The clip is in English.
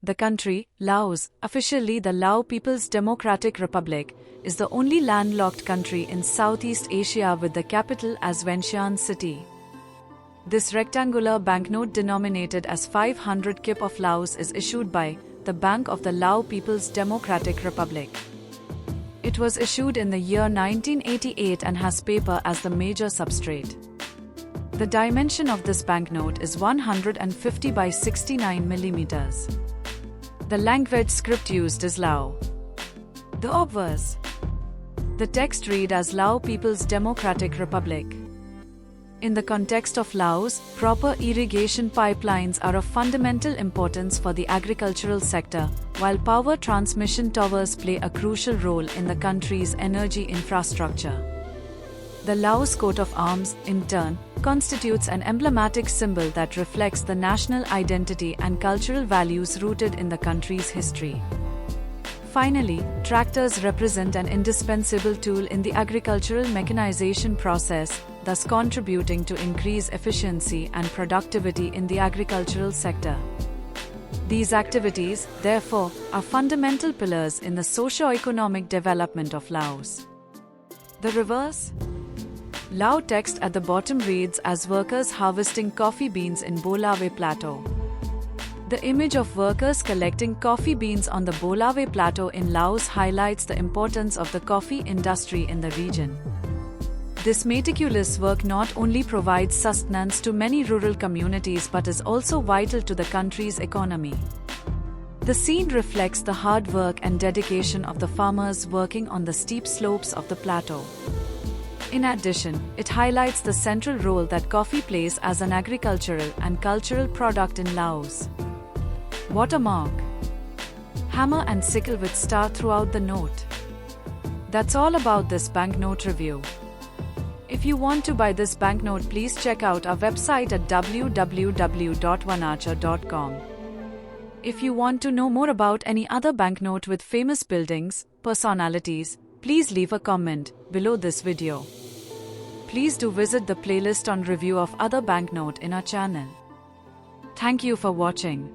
The country, Laos, officially the Lao People's Democratic Republic, is the only landlocked country in Southeast Asia with the capital as Vientiane City. This rectangular banknote denominated as 500 Kip of Laos is issued by the Bank of the Lao People's Democratic Republic. It was issued in the year 1988 and has paper as the major substrate. The dimension of this banknote is 150 by 69 millimeters. The language script used is Lao. The obverse. The text read as Lao People's Democratic Republic. In the context of Laos, proper irrigation pipelines are of fundamental importance for the agricultural sector, while power transmission towers play a crucial role in the country's energy infrastructure. The Laos coat of arms, in turn, constitutes an emblematic symbol that reflects the national identity and cultural values rooted in the country's history. Finally, tractors represent an indispensable tool in the agricultural mechanization process, thus contributing to increase efficiency and productivity in the agricultural sector. These activities, therefore, are fundamental pillars in the socio-economic development of Laos. The reverse? Lao text at the bottom reads as workers harvesting coffee beans in Bolave Plateau. The image of workers collecting coffee beans on the Bolave Plateau in Laos highlights the importance of the coffee industry in the region. This meticulous work not only provides sustenance to many rural communities but is also vital to the country's economy. The scene reflects the hard work and dedication of the farmers working on the steep slopes of the plateau. In addition, it highlights the central role that coffee plays as an agricultural and cultural product in Laos. Watermark. Hammer and sickle with star throughout the note. That's all about this banknote review. If you want to buy this banknote, please check out our website at www.vanarcher.com. If you want to know more about any other banknote with famous buildings, personalities, please leave a comment below this video. Please do visit the playlist on review of other banknote in our channel. Thank you for watching.